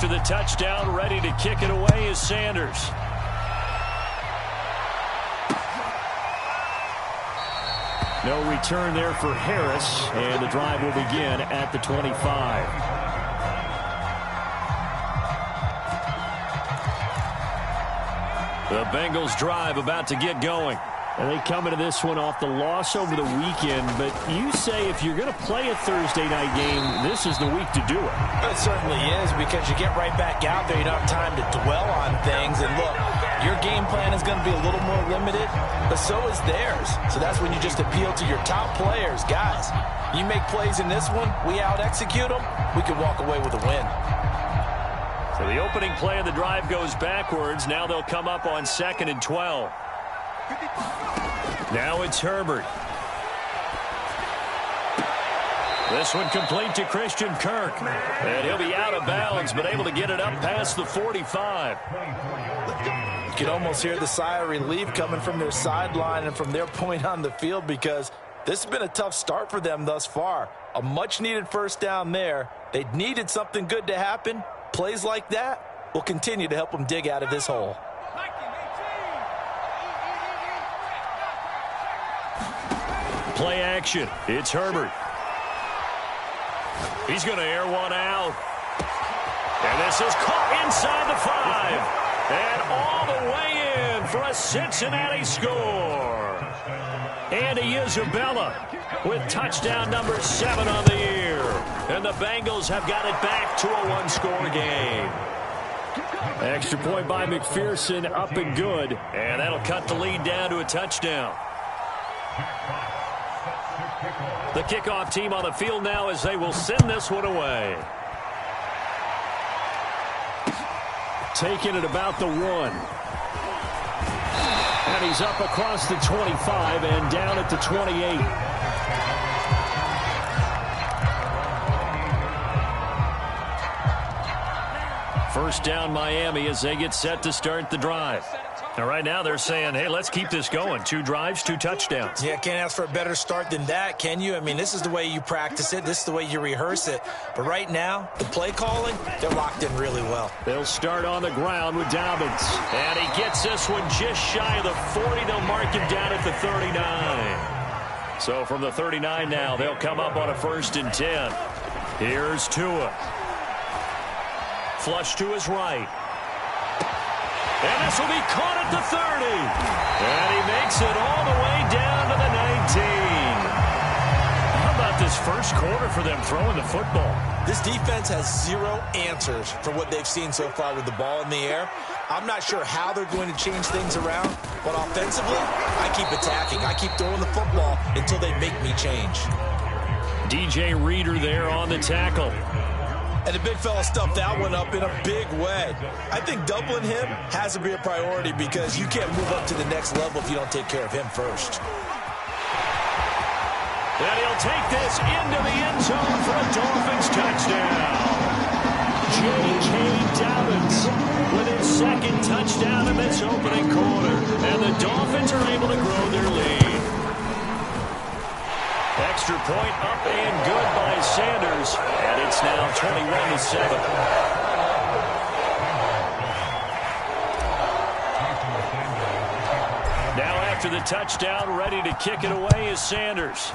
after the touchdown, ready to kick it away is Sanders. No return there for Harris, and the drive will begin at the 25. The Bengals drive about to get going. And they come into this one off the loss over the weekend. But you say if you're going to play a Thursday night game, this is the week to do it. It certainly is, because you get right back out there. You don't have time to dwell on things. And look, your game plan is going to be a little more limited, but so is theirs. So that's when you just appeal to your top players. Guys, you make plays in this one, we out-execute them, we can walk away with a win. So the opening play of the drive goes backwards. Now they'll come up on 2nd and 12. Now it's Herbert. This one complete to Christian Kirk. And he'll be out of bounds, but able to get it up past the 45. You can almost hear the sigh of relief coming from their sideline and from their point on the field, because this has been a tough start for them thus far. A much-needed first down there. They needed something good to happen. Plays like that will continue to help them dig out of this hole. Play action. It's Herbert. He's going to air one out. And this is caught inside the 5. And all the way in for a Cincinnati score. Andy Isabella with touchdown number 7 on the year. And the Bengals have got it back to a one-score game. Extra point by McPherson, up and good. And that'll cut the lead down to a touchdown. The kickoff team on the field now as they will send this one away. Taking it about the 1. And he's up across the 25 and down at the 28. First down Miami as they get set to start the drive. Now right now they're saying, hey, let's keep this going. 2 drives, 2 touchdowns. Yeah, can't ask for a better start than that, can you? I mean, this is the way you practice it. This is the way you rehearse it. But right now, the play calling, they're locked in really well. They'll start on the ground with Dobbins. And he gets this one just shy of the 40. They'll mark him down at the 39. So from the 39 now, they'll come up on a 1st and 10. Here's Tua. Flush to his right. And this will be caught at the 30. And he makes it all the way down to the 19. How about this first quarter for them throwing the football? This defense has 0 answers for what they've seen so far with the ball in the air. I'm not sure how they're going to change things around, but offensively, I keep attacking. I keep throwing the football until they make me change. DJ Reader there on the tackle. And the big fella stuffed that one up in a big way. I think doubling him has to be a priority, because you can't move up to the next level if you don't take care of him first. And he'll take this into the end zone for a Dolphins touchdown. J.K. Dobbins with his 2nd touchdown in this opening quarter. And the Dolphins are able to grow their lead. Extra point up and good by Sanders. And it's now 21-7. Now after the touchdown, ready to kick it away is Sanders.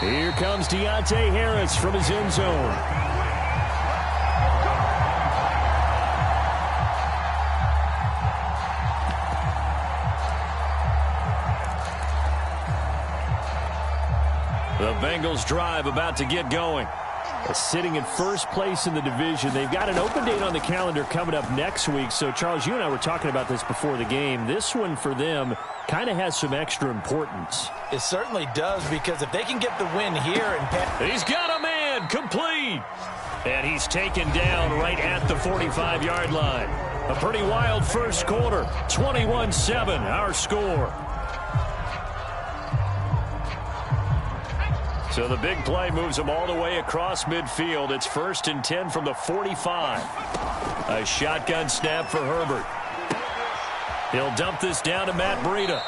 Here comes Deontay Harris from his end zone. The Bengals drive about to get going. Sitting in first place in the division. They've got an open date on the calendar coming up next week. So, Charles, you and I were talking about this before the game. This one for them kind of has some extra importance. It certainly does, because if they can get the win here and he's got a man complete. And he's taken down right at the 45-yard line. A pretty wild first quarter. 21-7, our score. So the big play moves them all the way across midfield. It's 1st and 10 from the 45. A shotgun snap for Herbert. He'll dump this down to Matt Breida.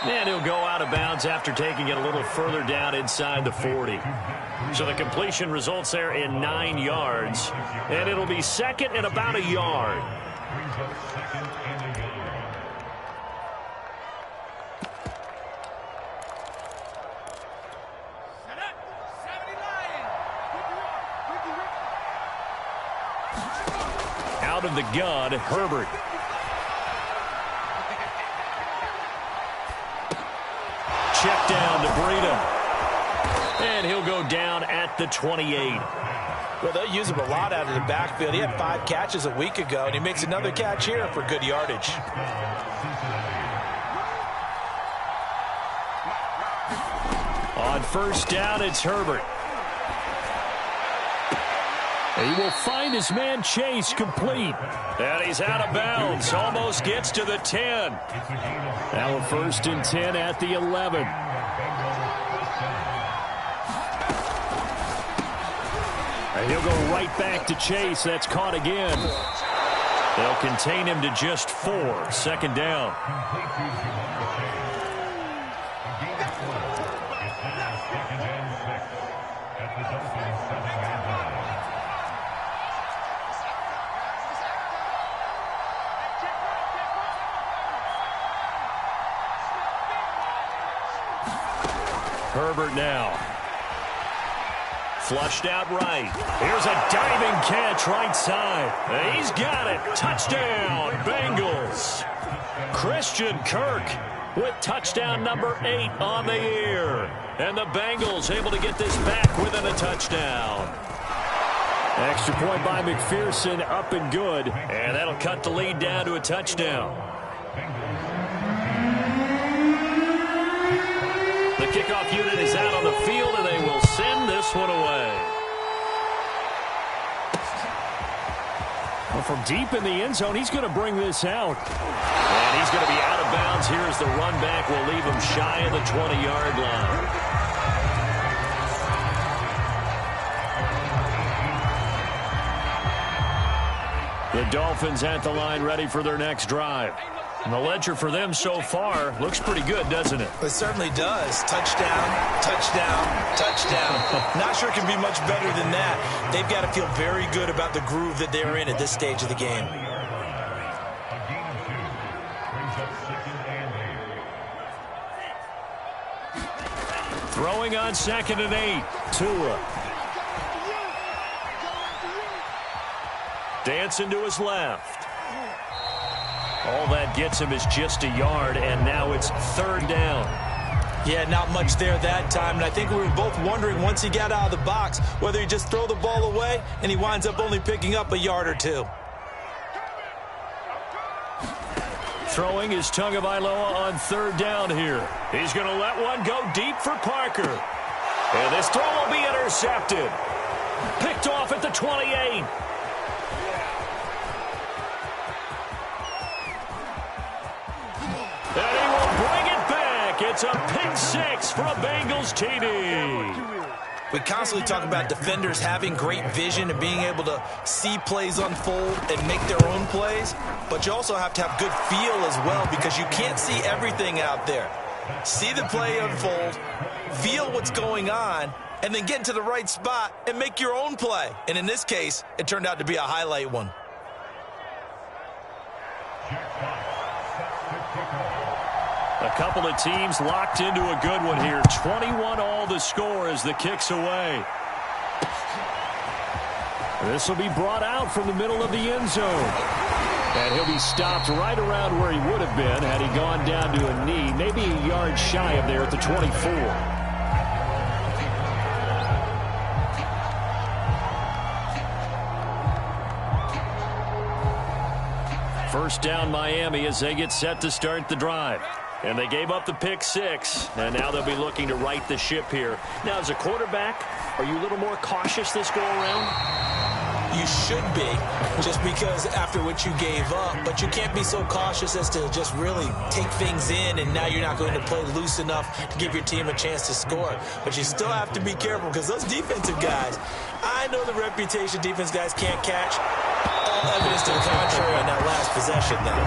And he'll go out of bounds after taking it a little further down inside the 40. So the completion results there in 9 yards. And it'll be second and about a yard. Out of the gun, Herbert. Check down to Breida. And he'll go down at the 28. Well, they'll use him a lot out of the backfield. He had 5 catches a week ago, and he makes another catch here for good yardage. On first down, it's Herbert. He will find his man Chase complete. And he's out of bounds. Almost gets to the 10. Now a 1st and 10 at the 11. And he'll go right back to Chase. That's caught again. They'll contain him to just 4. 2nd down. Herbert now. Flushed out right. Here's a diving catch right side. He's got it. Touchdown, Bengals. Christian Kirk with touchdown number 8 on the year. And the Bengals able to get this back within a touchdown. Extra point by McPherson, up and good. And that'll cut the lead down to a touchdown. The kickoff unit is out on the field, and they will send this one away. Well, from deep in the end zone, he's going to bring this out. And he's going to be out of bounds here as the run back will leave him shy of the 20-yard line. The Dolphins at the line ready for their next drive. And the ledger for them so far looks pretty good, doesn't it? It certainly does. Touchdown, touchdown, touchdown. Not sure it can be much better than that. They've got to feel very good about the groove that they're in at this stage of the game. Throwing on 2nd and 8. Tua. Dancing to his left. All that gets him is just a yard, and now it's 3rd down. Yeah, not much there that time, and I think we were both wondering once he got out of the box whether he just throw the ball away, and he winds up only picking up a yard or 2. Throwing is Tagovailoa on 3rd down here. He's going to let one go deep for Parker. And this throw will be intercepted. Picked off at the 28. And he will bring it back. It's a pick 6 for a Bengals TD. We constantly talk about defenders having great vision and being able to see plays unfold and make their own plays, but you also have to have good feel as well because you can't see everything out there. See the play unfold, feel what's going on, and then get into the right spot and make your own play. And in this case, it turned out to be a highlight one. A couple of teams locked into a good one here. 21 all the score as the kick's away. This will be brought out from the middle of the end zone. And he'll be stopped right around where he would have been had he gone down to a knee, maybe a yard shy of there at the 24. First down Miami as they get set to start the drive. And they gave up the pick 6, and now they'll be looking to right the ship here. Now, as a quarterback, are you a little more cautious this go-around? You should be, just because after what you gave up, but you can't be so cautious as to just really take things in, and now you're not going to play loose enough to give your team a chance to score. But you still have to be careful because those defensive guys, I know the reputation defense guys can't catch, All evidence to the contrary on that last possession, though.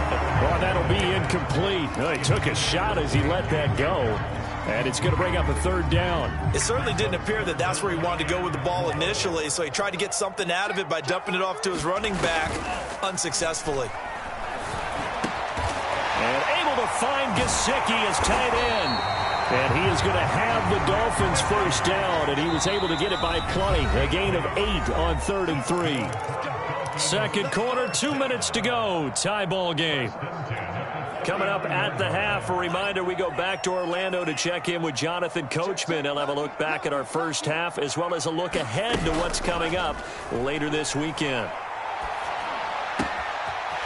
Well, that'll be incomplete. Well, he took a shot as he let that go. And it's going to bring up a third down. It certainly didn't appear that that's where he wanted to go with the ball initially, so he tried to get something out of it by dumping it off to his running back unsuccessfully. And able to find Gesicki as tight end. And he is going to have the Dolphins first down, and he was able to get it by plenty. A gain of 8 on 3rd and 3. Second quarter, 2 minutes to go. Tie ball game. Coming up at the half, a reminder, we go back to Orlando to check in with Jonathan Coachman. He'll have a look back at our first half as well as a look ahead to what's coming up later this weekend.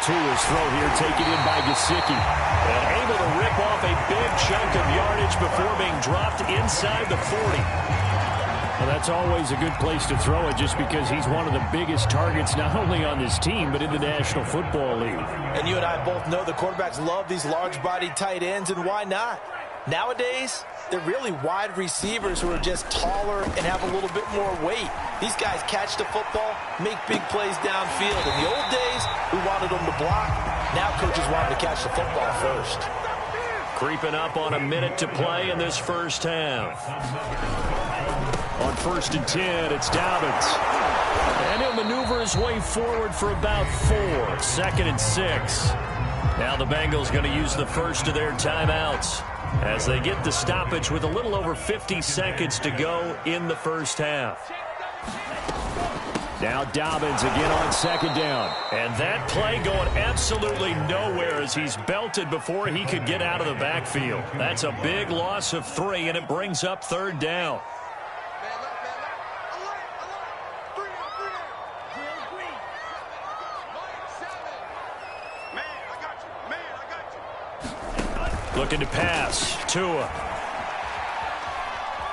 Tua's throw here taken in by Gesicki. And able to rip off a big chunk of yardage before being dropped inside the 40. Well, that's always a good place to throw it just because he's one of the biggest targets not only on this team but in the National Football League. And you and I both know the quarterbacks love these large-bodied tight ends, and why not? Nowadays, they're really wide receivers who are just taller and have a little bit more weight. These guys catch the football, make big plays downfield. In the old days, we wanted them to block. Now coaches want them to catch the football first. Creeping up on a minute to play in this first half. On 1st and 10, it's Dobbins. And he'll maneuver his way forward for about 4. 2nd and 6. Now the Bengals going to use the first of their timeouts as they get the stoppage with a little over 50 seconds to go in the first half. Now Dobbins again on 2nd down. And that play going absolutely nowhere as he's belted before he could get out of the backfield. That's a big loss of 3, and it brings up 3rd down. Looking to pass. Tua.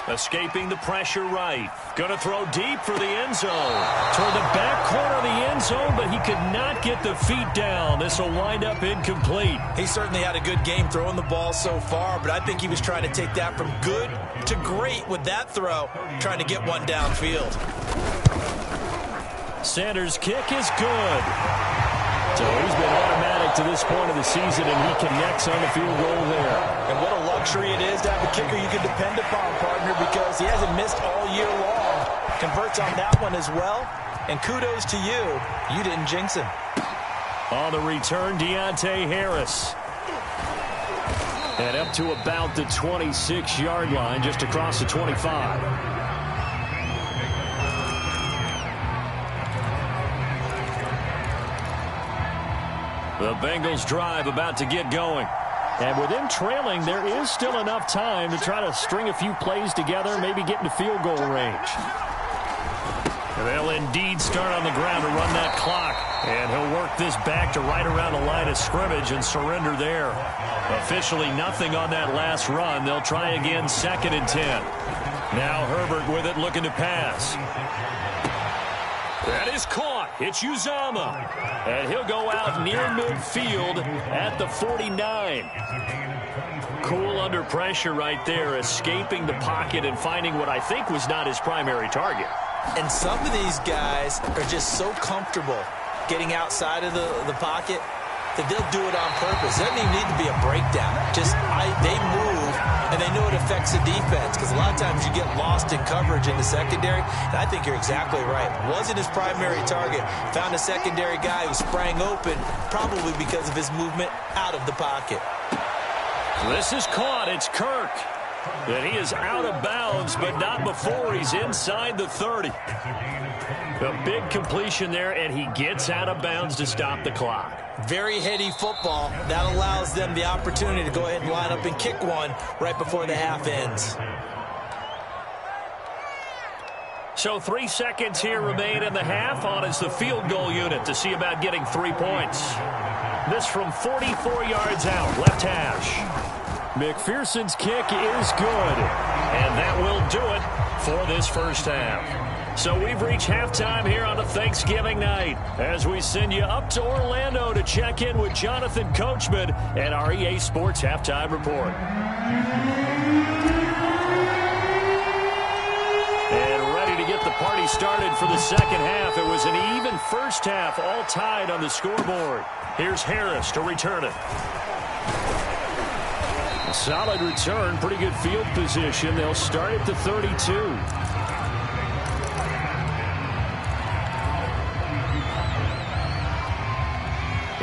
Escaping the pressure right. Going to throw deep for the end zone. Toward the back corner of the end zone, but he could not get the feet down. This will wind up incomplete. He certainly had a good game throwing the ball so far, but I think he was trying to take that from good to great with that throw, trying to get one downfield. Sanders' kick is good. So he's been automatic to this point of the season, and he connects on the field goal there. And what a luxury it is to have a kicker you can depend upon, partner, because he hasn't missed all year long. Converts on that one as well, and kudos to you. You didn't jinx him. On the return, Deontay Harris. And up to about the 26-yard line, just across the 25. The Bengals drive about to get going. And with them trailing, there is still enough time to try to string a few plays together, maybe get into field goal range. They'll indeed start on the ground to run that clock. And he'll work this back to right around the line of scrimmage and surrender there. Officially nothing on that last run. They'll try again 2nd and 10. Now Herbert with it, looking to pass. That is caught. It's Uzomah. And he'll go out near midfield at the 49. Cool under pressure right there, escaping the pocket and finding what I think was not his primary target. And some of these guys are just so comfortable getting outside of the pocket that they'll do it on purpose. It doesn't even need to be a breakdown. Just they move, and they know it affects the defense because a lot of times you get lost in coverage in the secondary, and I think you're exactly right. Wasn't his primary target. Found a secondary guy who sprang open, probably because of his movement out of the pocket. This is caught. It's Kirk. And he is out of bounds, but not before he's inside the 30. A big completion there, and he gets out of bounds to stop the clock. Very heady football. That allows them the opportunity to go ahead and line up and kick one right before the half ends. So 3 seconds here remain in the half. On is the field goal unit to see about getting 3 points. This from 44 yards out, left hash. McPherson's kick is good. And that will do it for this first half. So we've reached halftime here on a Thanksgiving night as we send you up to Orlando to check in with Jonathan Coachman and our EA Sports Halftime Report. And ready to get the party started for the second half. It was an even first half, all tied on the scoreboard. Here's Harris to return it. A solid return, pretty good field position. They'll start at the 32.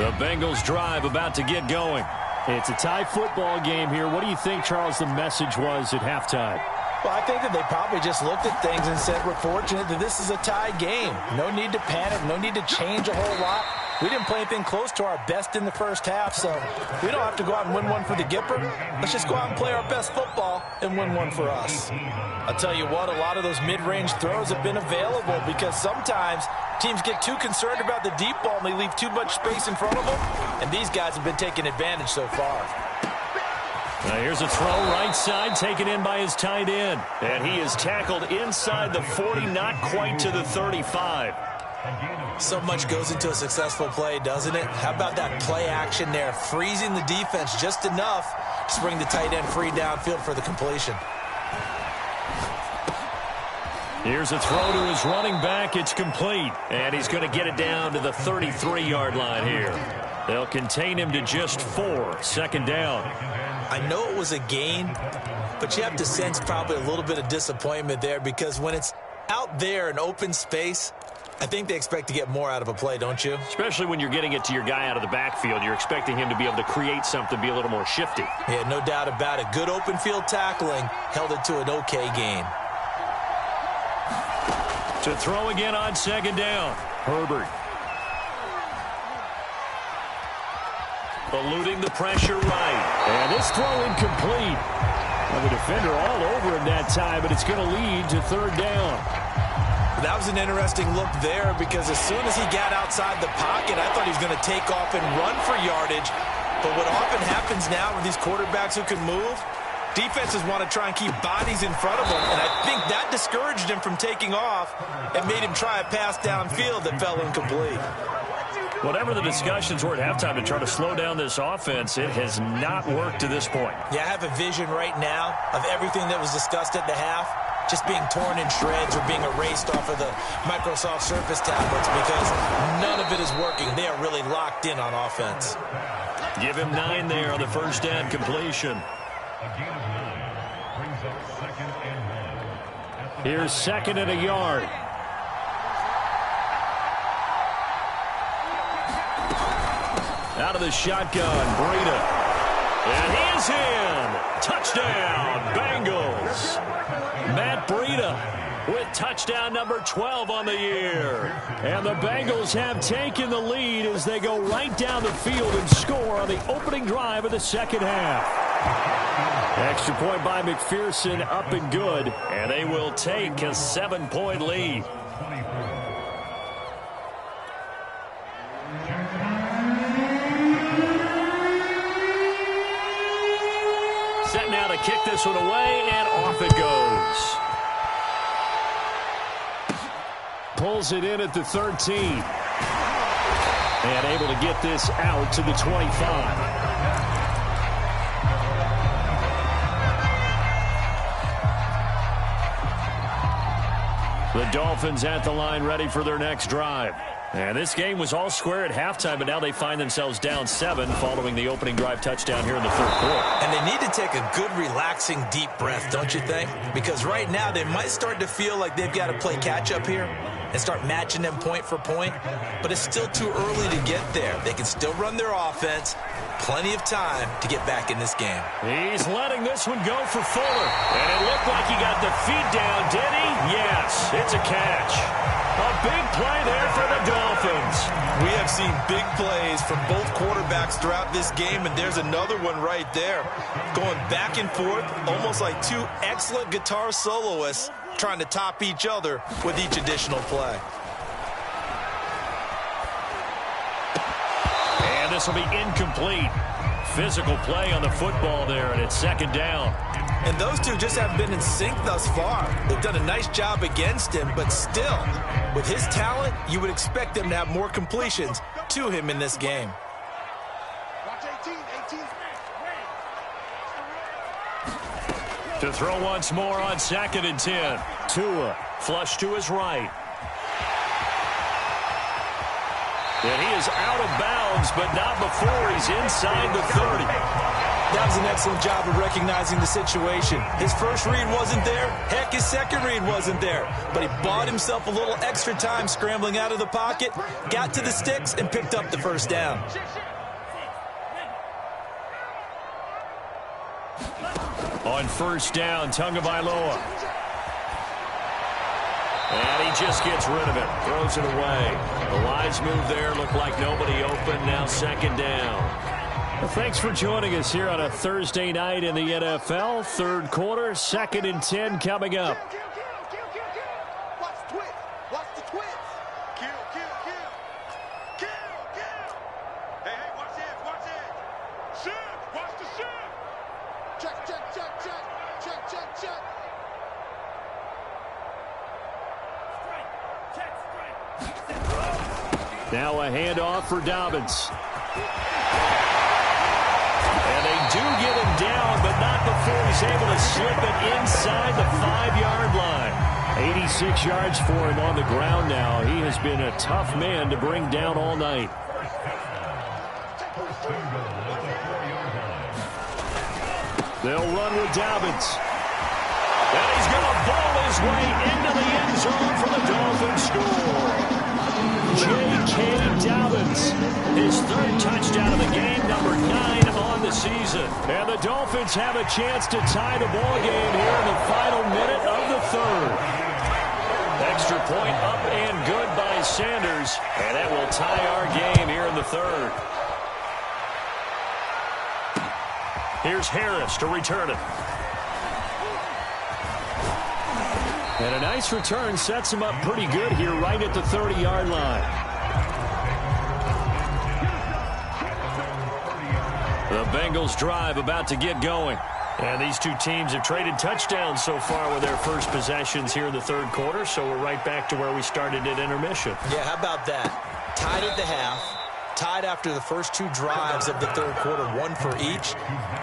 The Bengals drive about to get going. It's a tie football game here. What do you think, Charles, the message was at halftime? Well, I think that they probably just looked at things and said, we're fortunate that this is a tie game. No need to panic. No need to change a whole lot. We didn't play anything close to our best in the first half, so we don't have to go out and win one for the Gipper. Let's just go out and play our best football and win one for us. I'll tell you what, a lot of those mid-range throws have been available because sometimes teams get too concerned about the deep ball and they leave too much space in front of them, and these guys have been taking advantage so far. Now here's a throw right side, taken in by his tight end. And he is tackled inside the 40, not quite to the 35. So much goes into a successful play, doesn't it? How about that play action there, freezing the defense just enough to bring the tight end free downfield for the completion. Here's a throw to his running back. It's complete. And he's going to get it down to the 33-yard line here. They'll contain him to just 4. Second down. I know it was a gain, but you have to sense probably a little bit of disappointment there because when it's out there in open space, I think they expect to get more out of a play, don't you? Especially when you're getting it to your guy out of the backfield. You're expecting him to be able to create something, be a little more shifty. Yeah, no doubt about it. Good open field tackling held it to an okay gain. To throw again on second down. Herbert. Eluding the pressure right. And this throw incomplete. Well, the defender all over him that time, but it's going to lead to third down. That was an interesting look there because as soon as he got outside the pocket, I thought he was going to take off and run for yardage. But what often happens now with these quarterbacks who can move, defenses want to try and keep bodies in front of them, and I think that discouraged him from taking off and made him try a pass downfield that fell incomplete. Whatever the discussions were at halftime to try to slow down this offense, it has not worked to this point. Yeah, I have a vision right now of everything that was discussed at the half just being torn in shreds or being erased off of the Microsoft Surface tablets because none of it is working. They are really locked in on offense. Give him 9 there on the first down completion. Here's second and a yard. Out of the shotgun, Breida. And he is in. Touchdown, Bengals. Matt Breida with touchdown number 12 on the year. And the Bengals have taken the lead as they go right down the field and score on the opening drive of the second half. Extra point by McPherson, up and good. And they will take a 7-point lead. Set now to kick this one away, and off it goes. Pulls it in at the 13. And able to get this out to the 25. The Dolphins at the line ready for their next drive. And this game was all square at halftime, but now they find themselves down 7 following the opening drive touchdown here in the third quarter. And they need to take a good, relaxing, deep breath, don't you think? Because right now they might start to feel like they've got to play catch-up here and start matching them point for point. But it's still too early to get there. They can still run their offense. Plenty of time to get back in this game. He's letting this one go for Fuller. And it looked like he got the feet down, did he? Yes, it's a catch. A big play there for the Dolphins. We have seen big plays from both quarterbacks throughout this game, and there's another one right there. Going back and forth, almost like two excellent guitar soloists trying to top each other with each additional play. And this will be incomplete. Physical play on the football there, and it's second down. And those two just haven't been in sync thus far. They've done a nice job against him, but still, with his talent, you would expect them to have more completions to him in this game. To throw once more on 2nd and 10. Tua Flush to his right. And he is out of bounds, but not before he's inside the 30. That was an excellent job of recognizing the situation. His first read wasn't there. Heck, his second read wasn't there. But he bought himself a little extra time scrambling out of the pocket, got to the sticks, and picked up the first down. On first down, Tagovailoa. And he just gets rid of it. Throws it away. The lines move there. Look like nobody open. Now second down. Well, thanks for joining us here on a Thursday night in the NFL. Third quarter, 2nd and 10 coming up. Watch the twist. Watch the twist. Kill, kill, kill. Kill, kill. Hey, watch this, watch this. Shift, watch the shift. Check, check, check, check. Check, check, check. Now a handoff for Dobbins. And they do get him down, but not before he's able to slip it inside the 5-yard line. 86 yards for him on the ground now. He has been a tough man to bring down all night. They'll run with Dobbins. And he's going to ball his way into the end zone for the Dolphins score. J.K. Dobbins, his third touchdown of the game, number 9 on the season. And the Dolphins have a chance to tie the ball game here in the final minute of the third. Extra point up and good by Sanders, and that will tie our game here in the third. Here's Harris to return it. And a nice return sets him up pretty good here right at the 30-yard line. The Bengals drive about to get going. And these two teams have traded touchdowns so far with their first possessions here in the third quarter, so we're right back to where we started at intermission. Yeah, how about that? Tied at the half. Tied after the first two drives of the third quarter, one for each.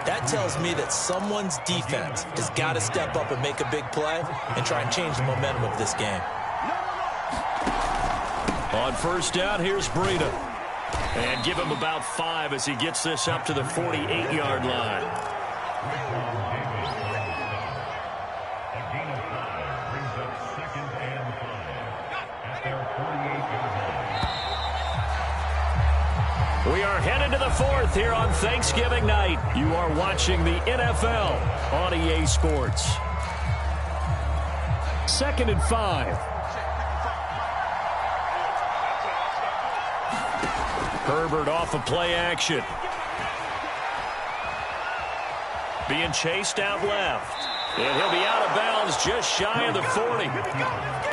That tells me that someone's defense has got to step up and make a big play and try and change the momentum of this game. On first down, here's Breida. And give him about 5 as he gets this up to the 48-yard line. We are headed to the fourth here on Thanksgiving night. You are watching the NFL on EA Sports. 2nd and 5. Herbert off of play action. Being chased out left. And he'll be out of bounds just shy of the 40.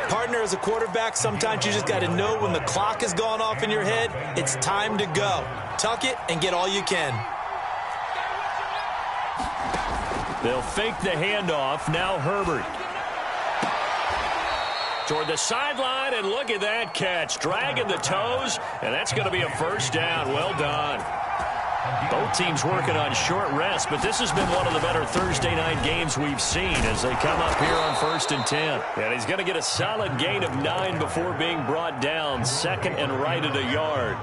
Partner, as a quarterback, sometimes you just got to know when the clock has gone off in your head, it's time to go. Tuck it and get all you can. They'll fake the handoff. Now Herbert. Toward the sideline, and look at that catch. Dragging the toes, and that's going to be a first down. Well done. Both teams working on short rest, but this has been one of the better Thursday night games we've seen as they come up here on 1st and 10. And he's going to get a solid gain of 9 before being brought down. 2nd and right at a yard.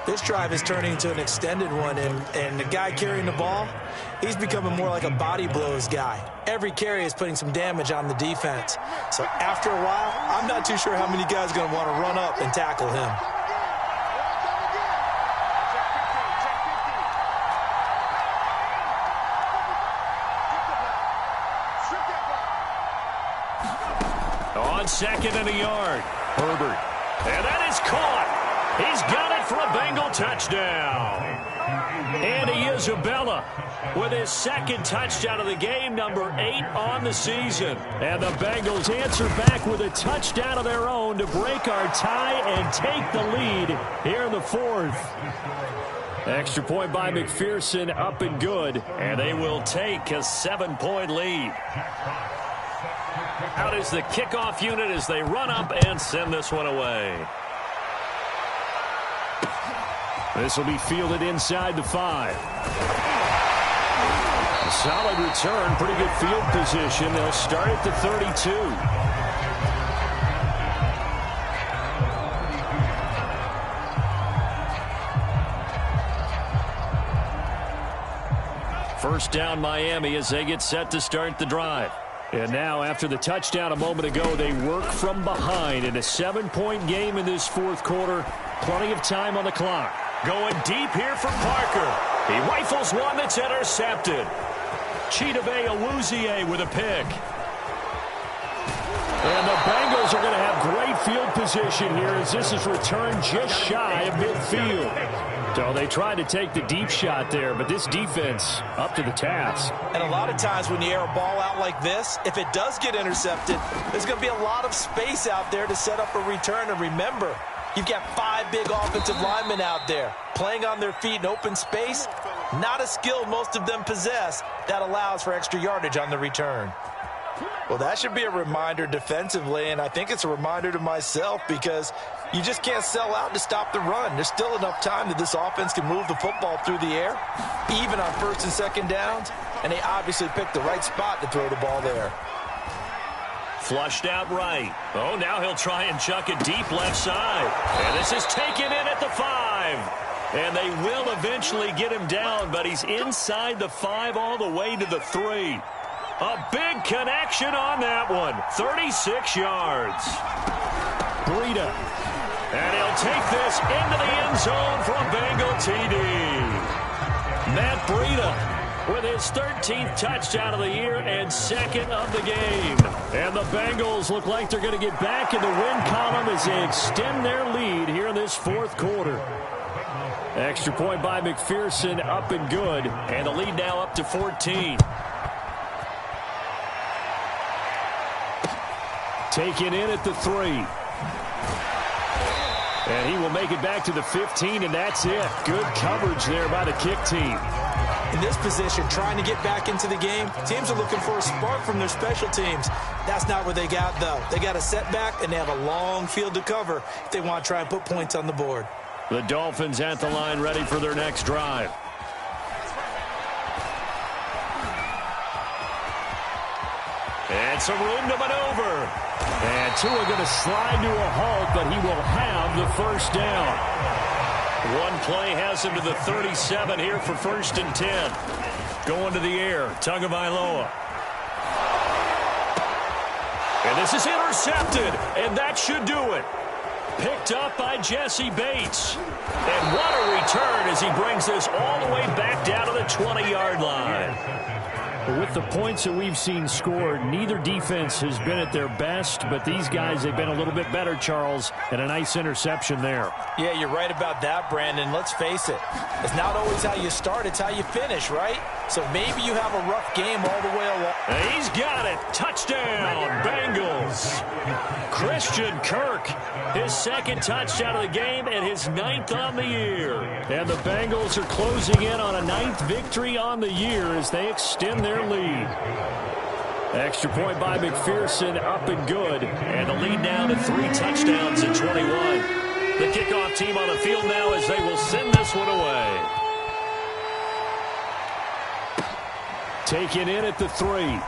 This drive is turning into an extended one, and the guy carrying the ball, he's becoming more like a body blows guy. Every carry is putting some damage on the defense. So after a while, I'm not too sure how many guys are going to want to run up and tackle him. On 2nd and a yard, Herbert. And that is caught. He's got it for a Bengal touchdown. Andy Isabella with his 2nd touchdown of the game, number 8 on the season. And the Bengals answer back with a touchdown of their own to break our tie and take the lead here in the 4th. Extra point by McPherson, up and good. And they will take a 7-point lead. Out is the kickoff unit as they run up and send this one away. This will be fielded inside the 5. A solid return, pretty good field position. They'll start at the 32. First down Miami as they get set to start the drive. And now after the touchdown a moment ago, they work from behind in a 7-point game in this fourth quarter. Plenty of time on the clock. Going deep here for Parker. He rifles one that's intercepted. Chidobe Awuzie with a pick. And the Bengals are going to have great field position here as this is returned just shy of midfield. So they tried to take the deep shot there, but this defense up to the task. And a lot of times when you air a ball out like this, if it does get intercepted, there's going to be a lot of space out there to set up a return. And remember, you've got 5 big offensive linemen out there playing on their feet in open space. Not a skill most of them possess that allows for extra yardage on the return. Well, that should be a reminder defensively, and I think it's a reminder to myself because you just can't sell out to stop the run. There's still enough time that this offense can move the football through the air, even on first and second downs, and they obviously picked the right spot to throw the ball there. Flushed out right. Oh, now he'll try and chuck it deep left side. And this is taken in at the 5. And they will eventually get him down, but he's inside the 5 all the way to the 3. A big connection on that one. 36 yards. Breida. And he'll take this into the end zone for a Bengal TD. Matt Breida with his 13th touchdown of the year and 2nd of the game. And the Bengals look like they're going to get back in the win column as they extend their lead here in this fourth quarter. Extra point by McPherson, up and good. And the lead now up to 14. Taken in at the 3. And he will make it back to the 15, and that's it. Good coverage there by the kick team. In this position, trying to get back into the game, teams are looking for a spark from their special teams. That's not what they got, though. They got a setback, and they have a long field to cover if they want to try and put points on the board. The Dolphins at the line ready for their next drive. And some room to maneuver. And Tua going to slide to a halt, but he will have the first down. One play has him to the 37 here for 1st and 10. Going to the air, Tagovailoa. And this is intercepted, and that should do it. Picked up by Jesse Bates. And what a return as he brings this all the way back down to the 20-yard line. With the points that we've seen scored, neither defense has been at their best, but these guys have been a little bit better, Charles, and a nice interception there. Yeah, you're right about that, Brandon. Let's face it. It's not always how you start, it's how you finish, right? So maybe you have a rough game all the way along. And he's got it. Touchdown, Bengals. Christian Kirk, his 2nd touchdown of the game and his 9th on the year. And the Bengals are closing in on a 9th victory on the year as they extend their lead. Extra point by McPherson, up and good. And the lead now to 3 touchdowns in 21. The kickoff team on the field now as they will send this one away. Taken in at the 3.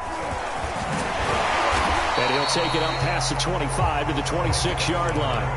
And he'll take it up past the 25 to the 26-yard line.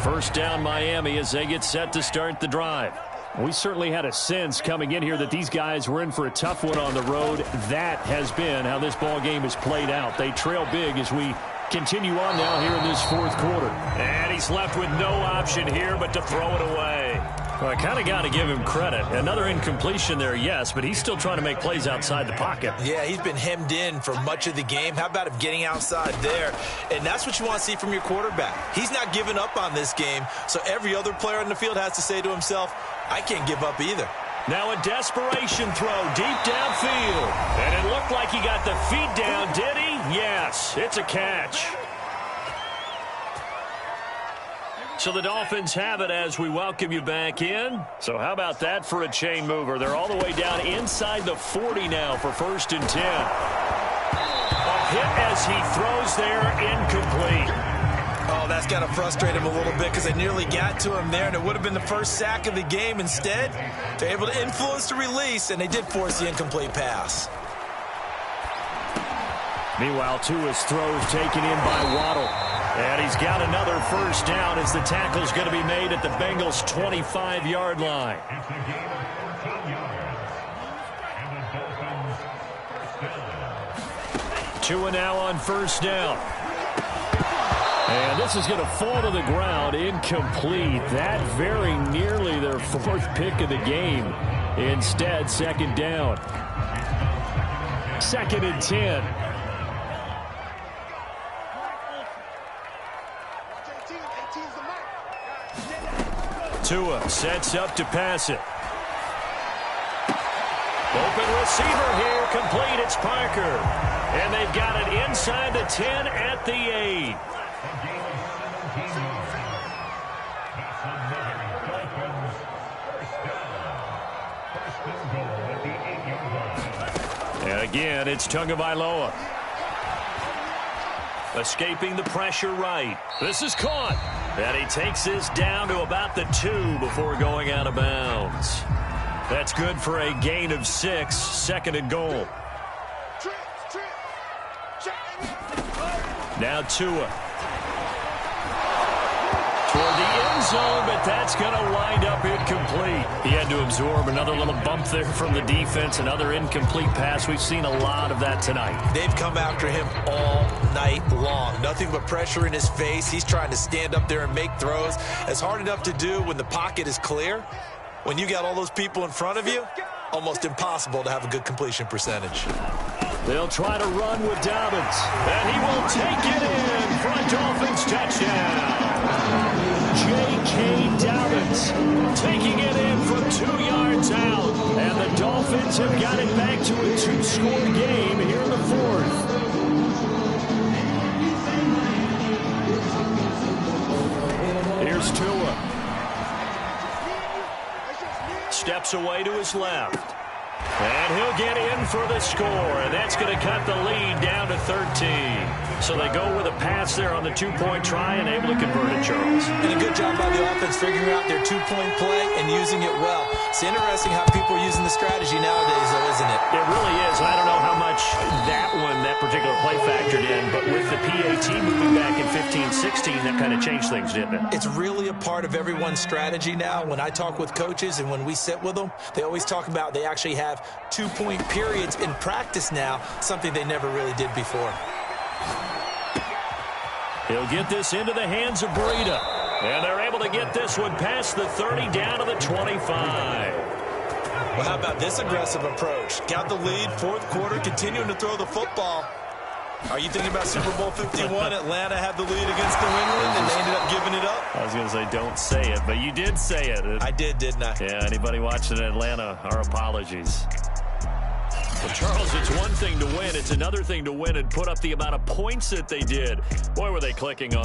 First down Miami as they get set to start the drive. We certainly had a sense coming in here that these guys were in for a tough one on the road. That has been how this ball game has played out. They trail big as we continue on now here in this fourth quarter. And he's left with no option here but to throw it away. Well, I kind of got to give him credit. Another incompletion there, yes, but he's still trying to make plays outside the pocket. Yeah, he's been hemmed in for much of the game. How about him getting outside there? And that's what you want to see from your quarterback. He's not giving up on this game, so every other player on the field has to say to himself, I can't give up either. Now a desperation throw deep downfield. And it looked like he got the feet down, did he? Yes, it's a catch. So the Dolphins have it as we welcome you back in. So how about that for a chain mover? They're all the way down inside the 40 now for 1st and 10. A hit as he throws there, incomplete. Oh, that's got to frustrate him a little bit because they nearly got to him there, and it would have been the first sack of the game. Instead, they're able to influence the release, and they did force the incomplete pass. Meanwhile, Tua's throws taken in by Waddle. And he's got another first down as the tackle's going to be made at the Bengals' 25-yard line. Tua now on first down. And this is going to fall to the ground, incomplete. That very nearly their fourth pick of the game. Instead, second down. 2nd and 10. Tua sets up to pass it. Open receiver here, complete. It's Parker. And they've got it inside the 10 at the 8. And again, it's Tagovailoa. Escaping the pressure right. This is caught. And he takes this down to about the 2 before going out of bounds. That's good for a gain of 6, 2nd and goal. Now Tua. Toward the end zone, but that's going to wind up incomplete. He had to absorb another little bump there from the defense, another incomplete pass. We've seen a lot of that tonight. They've come after him all night long. Nothing but pressure in his face. He's trying to stand up there and make throws. It's hard enough to do when the pocket is clear. When you got all those people in front of you, almost impossible to have a good completion percentage. They'll try to run with Dobbins, and he will take it in for a Dolphins touchdown. J.K. Dobbins taking it in from 2 yards out, and the Dolphins have got it back to a 2-score game here in the 4th. Here's Tua. Steps away to his left. And he'll get in for the score, and that's going to cut the lead down to 13. So they go with a pass there on the 2-point try and able to convert it, Charles. And a good job by the offense figuring out their 2-point play and using it well. It's interesting how people are using the strategy nowadays, though, isn't it? It really is, and I don't know how much that particular play factored in, but with the PAT moving back in 15-16, that kind of changed things, didn't it? It's really a part of everyone's strategy now. When I talk with coaches and when we sit with them, they always talk about they actually have 2-point periods in practice now, something they never really did before. He'll get this into the hands of Breida. And they're able to get this one past the 30 down to the 25. Well, how about this aggressive approach? Got the lead, 4th quarter, continuing to throw the football. Are you thinking about Super Bowl 51? Atlanta had the lead against New England, and they ended up giving it up? I was going to say don't say it, but you did say it. I did, didn't I? Yeah, anybody watching Atlanta, our apologies. Well, Charles, it's one thing to win. It's another thing to win and put up the amount of points that they did. Boy, were they clicking on